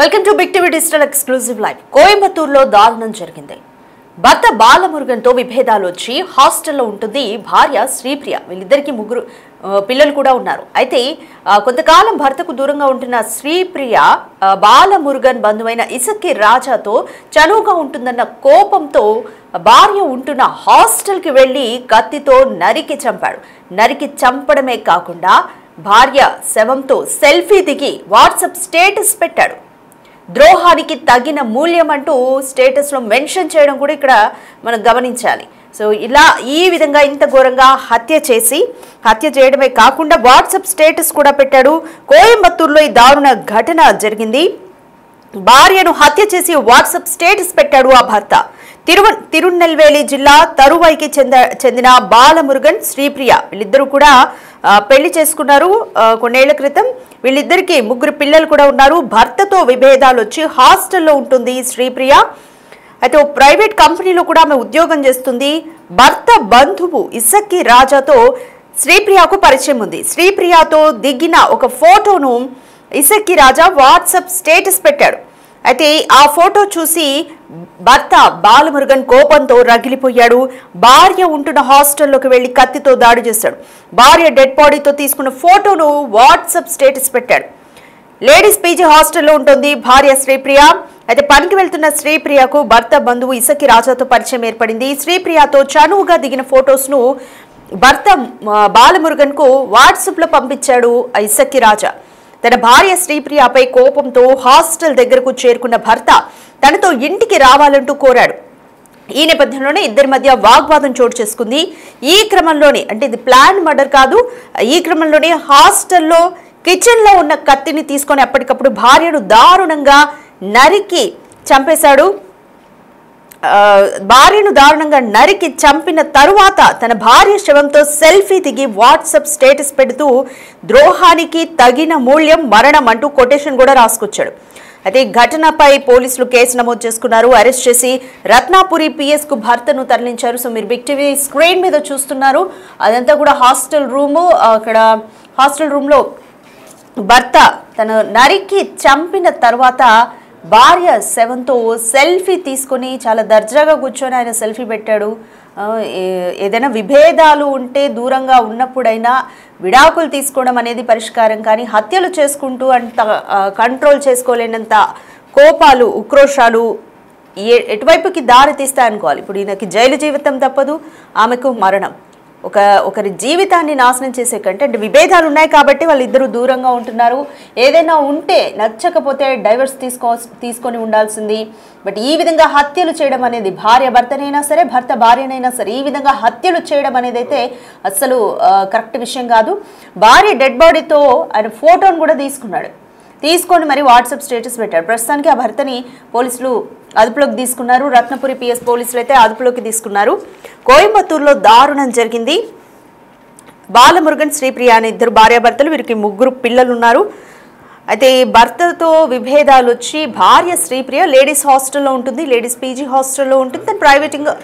Welcome to big TV digital exclusive live. కోయంబత్తూరులో దారుణం జరిగింది. భర్త బాలమురుగన్తో విభేదాలు వచ్చి హాస్టల్లో ఉంటుంది భార్య శ్రీప్రియ. వీళ్ళిద్దరికి ముగ్గురు పిల్లలు కూడా ఉన్నారు. అయితే కొంతకాలం భర్తకు దూరంగా ఉంటున్న శ్రీప్రియ బాలమురుగన్ బంధువైన ఇసక్కి రాజాతో చనువుగా ఉంటుందన్న కోపంతో భార్య ఉంటున్న హాస్టల్కి వెళ్లి కత్తితో నరికి చంపాడు. నరికి చంపడమే కాకుండా భార్య శవంతో సెల్ఫీ దిగి వాట్సాప్ స్టేటస్ పెట్టాడు. ద్రోహానికి తగిన మూల్యం అంటూ స్టేటస్లో మెన్షన్ చేయడం కూడా ఇక్కడ మనం గమనించాలి. సో ఇలా ఈ విధంగా ఇంత ఘోరంగా హత్య చేయడమే కాకుండా వాట్సాప్ స్టేటస్ కూడా పెట్టాడు. కోయంబత్తూరులో ఈ దారుణ ఘటన జరిగింది. భార్యను హత్య చేసి వాట్సాప్ స్టేటస్ పెట్టాడు ఆ భర్త. తిరునెల్వేలి జిల్లా తరువైకి చెందిన బాలమురుగన్ శ్రీప్రియ వీళ్ళిద్దరూ కూడా పెళ్లి చేసుకున్నారు కొన్నేళ్ల క్రితం. వీళ్ళిద్దరికి ముగ్గురు పిల్లలు కూడా ఉన్నారు. భర్తతో విభేదాలు వచ్చి హాస్టల్లో ఉంటుంది శ్రీప్రియ. అయితే ప్రైవేట్ కంపెనీలో కూడా ఆమె ఉద్యోగం చేస్తుంది. భర్త బంధువు ఇసక్కి రాజాతో శ్రీప్రియకు పరిచయం ఉంది. శ్రీప్రియతో దిగిన ఒక ఫోటోను ఇసక్కి రాజా వాట్సాప్ స్టేటస్ పెట్టాడు. అయితే ఆ ఫోటో చూసి భర్త బాలమురుగన్ కోపంతో రగిలిపోయాడు. భార్య ఉంటున్న హాస్టల్లోకి వెళ్లి కత్తితో దాడి చేశాడు. భార్య డెడ్ బాడీతో తీసుకున్న ఫోటోను వాట్సాప్ స్టేటస్ పెట్టాడు. లేడీస్ పీజీ హాస్టల్లో ఉంటుంది భార్య శ్రీప్రియ. అయితే పనికి వెళ్తున్న శ్రీప్రియకు భర్త బంధువు ఇసక్కి రాజాతో పరిచయం ఏర్పడింది. శ్రీప్రియతో చనువుగా దిగిన ఫొటోస్ను భర్త బాలమురుగన్ కు వాట్సాప్ లో పంపించాడు ఇసక్కి రాజా. తన భార్య శ్రీప్రియపై కోపంతో హాస్టల్ దగ్గరకు చేరుకున్న భర్త తనతో ఇంటికి రావాలంటూ కోరాడు. ఈ నేపథ్యంలోనే ఇద్దరి మధ్య వాగ్వాదం చోటు చేసుకుంది. ఈ క్రమంలోనే, అంటే ఇది ప్లాన్ మర్డర్ కాదు, ఈ క్రమంలోనే హాస్టల్లో కిచెన్ లో ఉన్న కత్తిని తీసుకొని అప్పటికప్పుడు భార్యను దారుణంగా నరికి చంపేశాడు. భార్యను దారుణంగా నరికి చంపిన తరువాత తన భార్య శవంతో సెల్ఫీ దిగి వాట్సాప్ స్టేటస్ పెడుతూ ద్రోహానికి తగిన మూల్యం మరణం అంటూ కొటేషన్ కూడా రాసుకొచ్చాడు. అయితే ఈ ఘటనపై పోలీసులు కేసు నమోదు చేసుకున్నారు. అరెస్ట్ చేసి రత్నాపురి పిఎస్ కు భర్తను తరలించారు. సో మీరు బిగ్ టీవీ స్క్రీన్ మీద చూస్తున్నారు, అదంతా కూడా హాస్టల్ రూము. అక్కడ హాస్టల్ రూమ్ లో భర్త తను నరికి చంపిన తర్వాత భార్య శవంతో సెల్ఫీ తీసుకొని చాలా దర్జాగా కూర్చొని ఆయన సెల్ఫీ పెట్టాడు. ఏదైనా విభేదాలు ఉంటే దూరంగా ఉన్నప్పుడైనా విడాకులు తీసుకోవడం అనేది పరిష్కారం, కానీ హత్యలు చేసుకుంటూ అంత కంట్రోల్ చేసుకోలేనంత కోపాలు ఉక్రోషాలు ఎటువైపుకి దారి తీస్తాయనుకోవాలి. ఇప్పుడు ఈయనకి జైలు జీవితం తప్పదు, ఆమెకు మరణం. ఒకరి జీవితాన్ని నాశనం చేసే కంటే, అంటే విభేదాలు ఉన్నాయి కాబట్టి వాళ్ళిద్దరూ దూరంగా ఉంటున్నారు. ఏదైనా ఉంటే నచ్చకపోతే డైవర్స్ తీసుకొని ఉండాల్సింది. బట్ ఈ విధంగా హత్యలు చేయడం అనేది భార్య భర్తనైనా సరే, భర్త భార్యనైనా సరే, ఈ విధంగా హత్యలు చేయడం అనేది అయితే అస్సలు కరెక్ట్ విషయం కాదు. భార్య డెడ్ బాడీతో ఆయన ఫోటోను కూడా తీసుకొని మరి వాట్సాప్ స్టేటస్ పెట్టాడు. ప్రస్తుతానికి ఆ భర్తని పోలీసులు అదుపులోకి తీసుకున్నారు. రత్నపురి పిఎస్ పోలీసులు అయితే అదుపులోకి తీసుకున్నారు. కోయంబత్తూరులో దారుణం జరిగింది. బాలమురుగన్ శ్రీప్రియ అనే ఇద్దరు భార్యాభర్తలు, వీరికి ముగ్గురు పిల్లలు ఉన్నారు. అయితే భర్తతో విభేదాలు వచ్చి భార్య శ్రీప్రియ లేడీస్ హాస్టల్లో ఉంటుంది, లేడీస్ పీజీ హాస్టల్లో ఉంటుంది. తను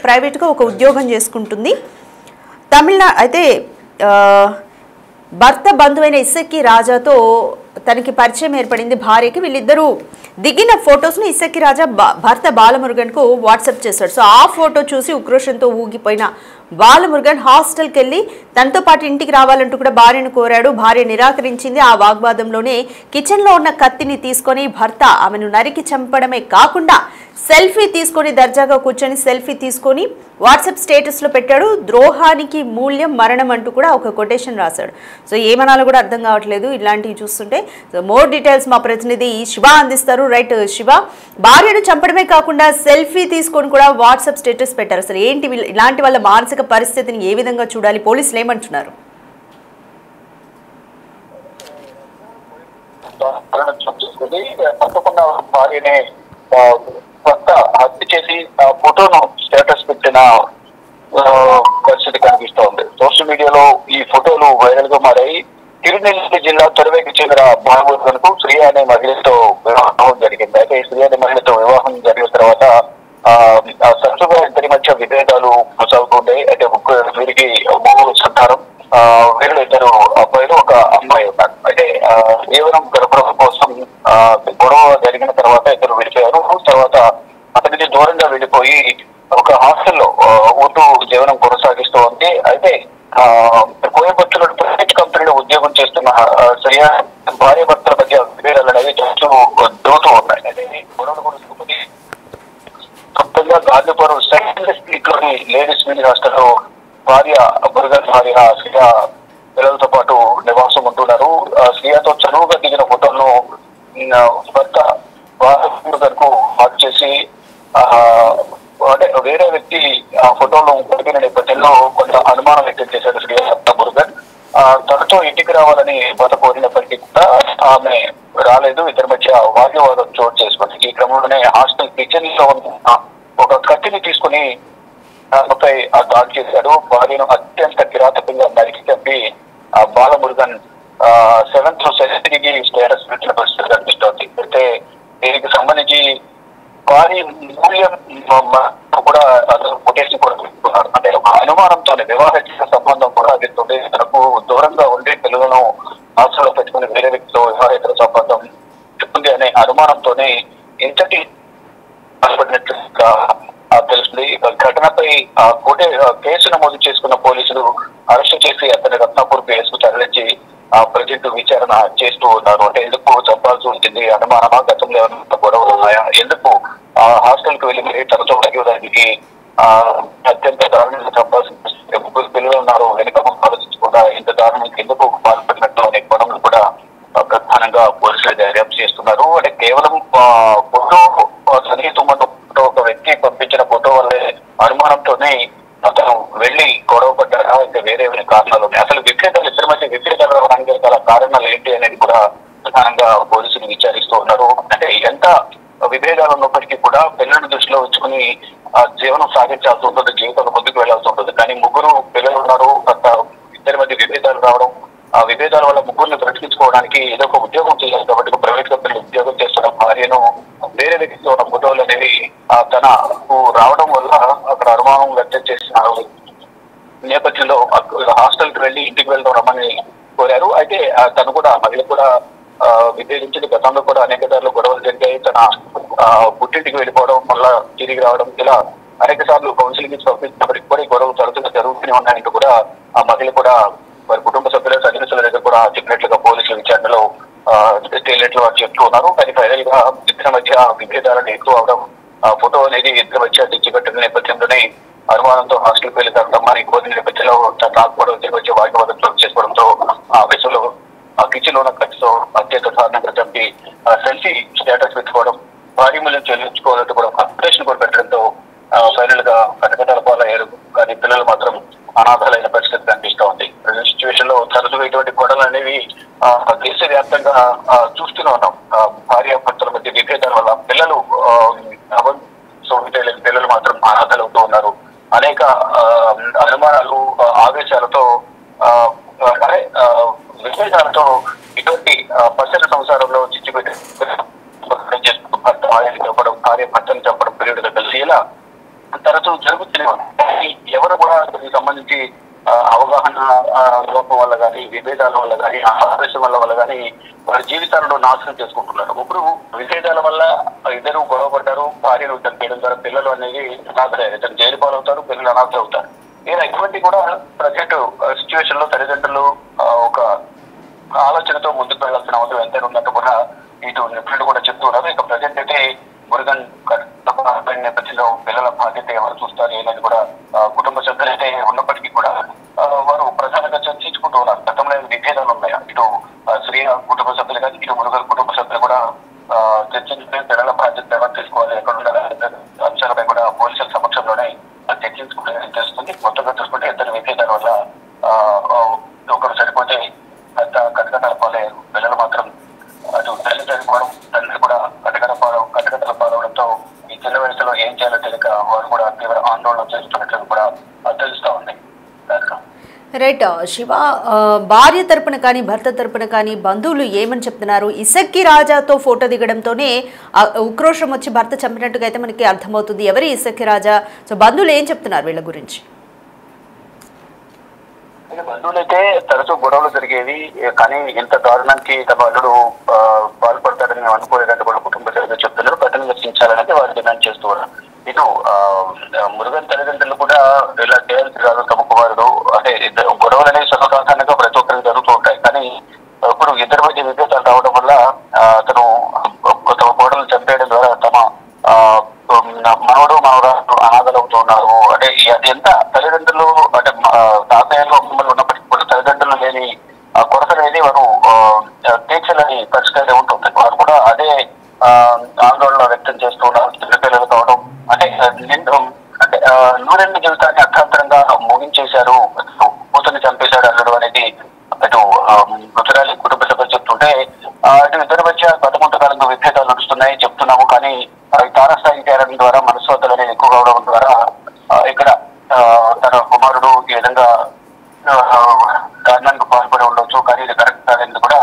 ప్రైవేట్గా ఒక ఉద్యోగం చేసుకుంటుంది. అయితే భర్త బంధువైన ఇసక్కి రాజాతో తనకి పరిచయం ఏర్పడింది భార్యకి. వీళ్ళిద్దరూ దిగిన ఫొటోస్ను ఇసక్కి రాజా భర్త బాలమురుగన్కు వాట్సాప్ చేశాడు. సో ఆ ఫోటో చూసి ఉక్రోషంతో ఊగిపోయిన బాలమురుగన్ హాస్టల్కి వెళ్ళి తనతో పాటు ఇంటికి రావాలంటూ కూడా భార్యను కోరాడు. భార్య నిరాకరించింది. ఆ వాగ్వాదంలోనే కిచెన్లో ఉన్న కత్తిని తీసుకొని భర్త ఆమెను నరికి చంపడమే కాకుండా సెల్ఫీ తీసుకొని దర్జాగా కూర్చొని సెల్ఫీ తీసుకొని వాట్సాప్ స్టేటస్లో పెట్టాడు. ద్రోహానికి మూల్యం మరణం అంటూ కూడా ఒక కొటేషన్ రాశాడు. సో ఏమనాలో కూడా అర్థం కావట్లేదు ఇలాంటివి చూస్తుంటే. సో మోర్ డీటెయిల్స్ మా ప్రతినిధి శివ అందిస్తారు. రైట్ శివ, భార్యను చంపడమే కాకుండా సెల్ఫీ తీసుకొని కూడా వాట్సాప్ స్టేటస్ పెట్టారు. అసలు ఏంటి ఇలాంటి వాళ్ళ మానసిక పరిస్థితిని ఏ విధంగా చూడాలి? పోలీసులు ఏమంటున్నారు? తప్పకుండా భార్యనే హత్య చేసి ఫోటోను స్టేటస్ పెట్టిన పరిస్థితి కనిపిస్తోంది. సోషల్ మీడియాలో ఈ ఫోటోలు వైరల్ గా మారాయి. తిరునెల్వేలి జిల్లా తొరవేకి చెందిన బాలమురుగన్ కు శ్రీ అనే మహిళతో వివాహం జరిగింది. అయితే శ్రీ అనే మహిళతో వివాహం జరిగిన తర్వాత తరచుగా ఇద్దరి మధ్య విభేదాలు కొనసాగుతుంటాయి. అయితే వీరికి ముగ్గురు సంతానం, వీరిలో ఇద్దరు అబ్బాయిలు ఒక అమ్మాయి ఉన్నారు. అయితే కేవలం గడపడం కోసం గొడవ జరిగిన తర్వాత ఇద్దరు విడిపోయారు. తర్వాత అతనికి దూరంగా వెళ్ళిపోయి ఒక హాస్టల్లో ఉంటూ జీవనం కొనసాగిస్తూ ఉంది. అయితే కోయంబత్తూరులో ప్రైవేట్ కంపెనీలో ఉద్యోగం చేస్తున్న శ్రియా భార్య భర్తల మధ్య విభేదాలు అనేవి తరచూ దూతూ ఉన్నాయి. అదే గొడవలు కూడా మొత్తంగా గాంధీపురం సెకండ్ స్ట్రీట్ లోని లేడీస్ మినీ హాస్టల్లో మురుగన్ భార్య శ్రియా పిల్లలతో పాటు నివాసం ఉంటున్నారు. శ్రియాతో చనువుగా దిగిన ఫోటోలను భర్త మురుగన్ కు హాట్ చేసి అంటే వేరే వ్యక్తి ఆ ఫోటోలు పడిపోయిన నేపథ్యంలో కొంత అనుమానం వ్యక్తం చేశారు శ్రియా మురుగన్. తనతో ఇంటికి రావాలని భర్త కోరినప్పటికీ కూడా ఆమె రాలేదు. ఇద్దరి మధ్య వాగ్వివాదం చోటు చేసుకుంది. ఈ క్రమంలోనే హాస్టల్ కిచెన్ లో ఉన్న ఒక కత్తిని తీసుకుని ఆమెపై దాడి చేశాడు. భార్యను అత్యంత కిరాతకంగా నరికి చంపి బాలమురుగన్ 7th సెలబ్రిటీకి స్టేటస్ పెట్టిన పరిస్థితి కనిపిస్తోంది. అయితే దీనికి సంబంధించి భారీ మూల్యం కూడా కొటేషన్ కూడా పెట్టుకున్నారు. అంటే ఒక అనుమానంతో వివాహేతర సంబంధం కూడా అదిస్తుంది. తనకు దూరంగా ఉండి పిల్లలను హాస్టల్లో పెట్టుకుని వేరే వ్యక్తితో వివాహేతర సంబంధం చెప్తుంది అనే అనుమానంతోనే ఇంతటి పడినట్లుగా తెలుస్తుంది. ఘటనపై కేసు నమోదు చేసుకున్న పోలీసులు అరెస్టు చేసి అతని రత్నాపూర్ కేసుకు తరలించి ప్రజెంట్ విచారణ చేస్తూ ఉన్నారు. అంటే ఎందుకు చంపాల్సి వచ్చింది, అనుమానమా, గతంలో ఏమైనా గొడవలు ఉన్నాయా, ఎందుకు హాస్టల్ కి వెళ్ళి తనతో తగ్గడానికి అత్యంత దారుణంగా చంపాల్సి ముగ్గురు పిల్లలు ఉన్నారు, వెనుక ఆలోచించకుండా ఇంత దారుణానికి ఎందుకు పాల్పడినట్టు అనే కోణంలో కూడా ప్రధానంగా పోలీసులు దర్యాప్తు చేస్తున్నారు. అంటే కేవలం ఫోటో సన్నిహితంలో ఒక వ్యక్తి పంపించిన ఫోటో వల్లే అనుమానంతోనే అతను వెళ్లి గొడవ పడ్డారా, ఇంకా వేరే కారణాలు ఉన్నాయి. అసలు విభేదాలు ఇద్దరి మధ్య విభేదాలు రావడానికి గల కారణాలు ఏంటి అనేది కూడా ప్రధానంగా పోలీసులు విచారిస్తూ ఉన్నారు. అంటే ఎంత విభేదాలు ఉన్నప్పటికీ కూడా పిల్లలను దృష్టిలో ఉంచుకుని జీవనం సాగించాల్సి ఉంటుంది, జీవితంలో ముందుకు వెళ్లాల్సి ఉంటుంది. కానీ ముగ్గురు పిల్లలు ఉన్నారు, ఇద్దరి మధ్య విభేదాలు రావడం, ఆ విభేదాల వల్ల ముగ్గురిని బ్రతికించుకోవడానికి ఏదో ఒక ఉద్యోగం చేయాలి కాబట్టి ప్రైవేట్ కంపెనీ ఉద్యోగం చేస్తున్న భార్యను వేరే వ్యక్తితో ఉన్న ఫోటోలు అనేవి తనకు రావడం వల్ల అక్కడ అనుమానం వ్యక్తం చేసిన నేపథ్యంలో హాస్టల్ కి వెళ్లి ఇంటికి వెళ్దాం రమ్మని కోరారు. అయితే తను కూడా మహిళ కూడా విభేదించింది. గతంలో కూడా అనేక సార్లు గొడవలు జరిగాయి. తన పుట్టింటికి వెళ్ళిపోవడం, మళ్ళా తిరిగి రావడం, ఇలా అనేక సార్లు కౌన్సిలింగ్ పంపించినప్పటికీ కూడా గొడవలు తరచుగా జరుగుతూనే ఉన్నాయంటూ కూడా ఆ మహిళ కూడా వారి కుటుంబ సభ్యుల సన్నిహితుల దగ్గర కూడా చెప్పినట్లుగా పోలీసుల విచారణలో తేలినట్లు వారు చెప్తూ ఉన్నారు. కానీ ఫైనల్ గా ఇద్దరి మధ్య విభేదాలను ఎక్కువ అవడం, ఫోటో అనేది ఇద్దరి మధ్య తెచ్చిపెట్టిన నేపథ్యంలోనే అనుమానంతో హాస్టల్కి వెళ్లి తగ్గమని కోరిన నేపథ్యంలో రాకపోవడం, ఇద్దరి మధ్య వాగ్వివాదం చోటు చేసుకోవడంతో ఆ విషయంలో ఆ కిచెన్ లో ఉన్న ఖర్చుతో అత్యంత దారుణంగా చంపి సెల్ఫీ స్టేటస్ పెట్టుకోవడం, భారీ మూల్యం చెల్లించుకోవాలంటూ కూడా అప్లికేషన్ కూడా పెట్టడంతో ఫైనల్ గా కటకటాల పాలయ్యారు. కానీ పిల్లలు మాత్రం అనాథాలైన పరిస్థితి కనిపిస్తూ ఉంది. ప్రజెంట్ సిచ్యువేషన్ లో తరచుగా ఇటువంటి గొడవలు అనేవి దేశవ్యాప్తంగా చూస్తూనే ఉన్నాం. భార్య భర్తల మధ్య విభేదాల వల్ల పిల్లలు పిల్లలు మాత్రం అనాథలు అవుతూ ఉన్నారు. అనేక అనుమానాలు, ఆవేశాలతో విభేదాలతో ఇటువంటి పచ్చని సంసారంలో చిచ్చుపెట్టి చంపడం, భార్య భర్తను చంపడం పిల్లలుగా కలిసి ఇలా తరచూ జరుగుతూనే ఉన్నాయి. ఎవరు కూడా దీనికి సంబంధించి అవగాహన లోపం వల్ల కానీ, విభేదాల వల్ల కానీ, ఆవేశం వల్ల కానీ వారి జీవితాలను నాశనం చేసుకుంటున్నారు. ముగ్గురు విభేదాల వల్ల ఇద్దరు గొడవ పడ్డారు. భార్యను చంపేయడం ద్వారా పిల్లలు అనేది అనాథలయ్యారు. ఇద్దరు జైలు పాలవుతారు, పిల్లలు అనాథలు అవుతారు. ఇలా ఇటువంటి కూడా ప్రజెంట్ సిచ్యువేషన్ లో తల్లిదండ్రులు ఒక ఆలోచనతో ముందుకు వెళ్లాల్సిన అవసరం ఎంతైనా ఉన్నట్టు కూడా ఇటు నిపుణులు కూడా చెప్తూ ఉన్నారు. ఇక ప్రజెంట్ అయితే మురుగన్ నేపథ్యంలో పిల్లల బాధ్యత ఎవరు చూస్తారు అనేది కూడా కుటుంబ సభ్యులైతే ఉన్నప్పటికీ కూడా వారు ప్రధానంగా చర్చించుకుంటూ ఉన్నారు. గతంలో విభేదాలు ఉన్నాయి. ఇటు శ్రీయ కుటుంబ సభ్యులు కానీ, ఇటు మురుగన్ కుటుంబ సభ్యులు కూడా చర్చించుకుని పిల్లల బాధ్యత ఎవరు తీసుకోవాలి, ఎక్కడ ఉండాలి అంశాలపై కూడా పోలీసుల సమక్షంలోనే చర్చించుకుంటే తెలుస్తుంది. మొత్తంగా చూసుకుంటే ఇద్దరు విభేదాల వల్ల ఒకరు సరిపోతే కటకటాల పాలయ్యారు. పిల్లలు మాత్రం అటు తల్లి చనిపోవడం, తండ్రి కూడా కటకటాల పాలవడంతో ఈ చిన్న వయసులో ఏం చేయాలో తెలియక వారు కూడా తీవ్ర ఆందోళన చేస్తున్నట్లు కూడా తెలుస్తా ఉంది. రైట్ శివ, భార్య తరపున కానీ భర్త తరపున కానీ బంధువులు ఏమని చెప్తున్నారు? ఇసక్కి రాజాతో ఫోటో దిగడంతోనే ఉక్రోషం వచ్చి భర్త చంపినట్టుగా అయితే మనకి అర్థమవుతుంది. ఎవరి ఇసక్కి రాజా? సో బంధువులు ఏం చెప్తున్నారు వీళ్ళ గురించి? బంధువులైతే తరచూ గొడవలు జరిగేవి, కానీ ఇంత దారుణానికి తమ అల్లుడు పాల్పడతాడని మేము అనుకోలేదని కూడా కుటుంబ సభ్యులు చెప్తున్నారు. కఠినంగా శిక్షించాలని వారు డిమాండ్ చేస్తూ ఉన్నారు. ఇటు మురుగన్ తల్లిదండ్రులు కూడా ఇలా చేయాల్సి రాదు, తమ కుమారుడు అంటే గొడవలు అనేవి సర్వసాధారణంగా ప్రతి ఒక్కరికి జరుగుతూ ఉంటాయి. కానీ ఇప్పుడు ఇద్దరి మధ్య విభేదాలు రావడం వల్ల అతను తమ కోడలు చంపేయడం ద్వారా తమ మనవడు మనవరాలు అనాథలవుతూ ఉన్నారు. అంటే ఎంత తల్లిదండ్రులు అంటే తాతయ్యలో అమ్మలు ఉన్నప్పటికీ కూడా తల్లిదండ్రులు లేని కొరత అనేది వారు తీర్చలేని పరిస్థితి ఉంటుంది. వారు కూడా అదే ఆందోళన వ్యక్తం చేస్తూ ఉన్నారు. చిన్నపిల్లలు కావడం అంటే అంటే నూరెండు జీవితాన్ని అర్థాంతరంగా ముగించేశారు, కూతుర్ని చంపేశాడు అల్లుడు అనేది అటు మృతురాలి కుటుంబ సభ్యులు చెప్తుంటే, అటు ఇద్దరి మధ్య కొంతకాలంగా విభేదాలు నడుస్తున్నాయి చెప్తున్నాము. కానీ తారస్థాయికి చేరడం ద్వారా మనస్వాదాలు అనేది ఎక్కువ కావడం ద్వారా ఇక్కడ తన కుమారుడు ఈ విధంగా కారణానికి పాల్పడి ఉండొచ్చు. కానీ ఇది కరెక్ట్ కాదని కూడా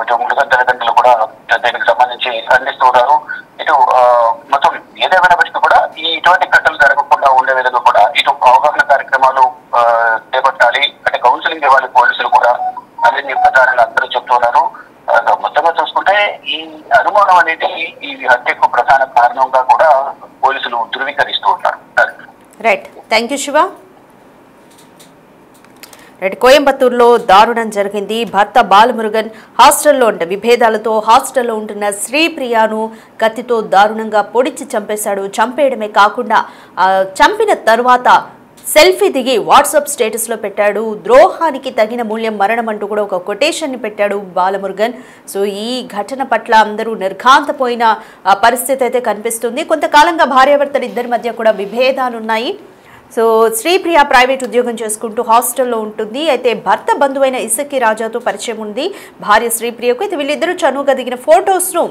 ఇటు మృగ తల్లిదండ్రులు కూడా దీనికి సంబంధించి ఖండిస్తూ ఉన్నారు. ఇటు మొత్తం ఏదేమైనప్పటికీ కూడా ఇటువంటి ఘటనలు జరగకుండా ఉండే విధంగా కూడా ఇటు అవగాహన కార్యక్రమాలు చేపట్టాలి, అంటే కౌన్సిలింగ్ ఇవ్వాలి పోలీసులు కూడా అని ప్రధానంగా అందరూ చెప్తున్నారు. మొత్తంగా చూసుకుంటే ఈ అనుమానం అనేది ఈ హత్యకు ప్రధాన కారణంగా కూడా పోలీసులు ధృవీకరిస్తూ ఉన్నారు. Right, thank you Shiva. Right, కోయంబత్తూరులో దారుణం జరిగింది. భర్త బాలమురుగన్ హాస్టల్లో విభేదాలతో హాస్టల్లో ఉంటున్న శ్రీప్రియను కత్తితో దారుణంగా పొడిచి చంపేశాడు. చంపేయడమే కాకుండా చంపిన తరువాత సెల్ఫీ దిగి వాట్సాప్ స్టేటస్లో పెట్టాడు. ద్రోహానికి తగిన మూల్యం మరణం అంటూ కూడా ఒక కొటేషన్ని పెట్టాడు బాలమురుగన్. సో ఈ ఘటన పట్ల అందరూ నిర్ఘాంతపోయిన పరిస్థితి అయితే కనిపిస్తుంది. కొంతకాలంగా భార్యాభర్తలు ఇద్దరి మధ్య కూడా విభేదాలున్నాయి. సో శ్రీప్రియ ప్రైవేట్ ఉద్యోగం చేసుకుంటూ హాస్టల్లో ఉంటుంది. అయితే భర్త బంధువైన ఇసక్కి రాజాతో పరిచయం ఉంది భార్య శ్రీప్రియకు. అయితే వీళ్ళిద్దరూ చనువుగా దిగిన ఫొటోస్ను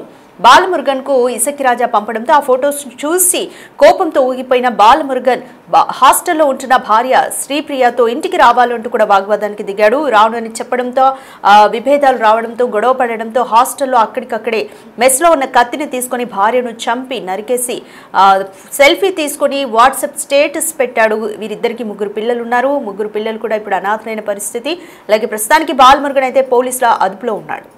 బాలమురుగన్కు ఇసక్కి రాజా పంపడంతో ఆ ఫొటోస్ చూసి కోపంతో ఊగిపోయిన బాలమురుగన్ హాస్టల్లో ఉంటున్న భార్య శ్రీప్రియతో ఇంటికి రావాలంటూ కూడా వాగ్వాదానికి దిగాడు. రానుని చెప్పడంతో విభేదాలు రావడంతో గొడవ పడడంతో హాస్టల్లో అక్కడికక్కడే మెస్లో ఉన్న కత్తిని తీసుకొని భార్యను చంపి నరికేసి సెల్ఫీ తీసుకొని వాట్సాప్ స్టేటస్ పెట్టాడు. వీరిద్దరికి 3 పిల్లలు ఉన్నారు. 3 పిల్లలు కూడా ఇప్పుడు అనాథలైన పరిస్థితి. అలాగే ప్రస్తుతానికి బాలమురుగన్ అయితే పోలీసుల అదుపులో ఉన్నాడు.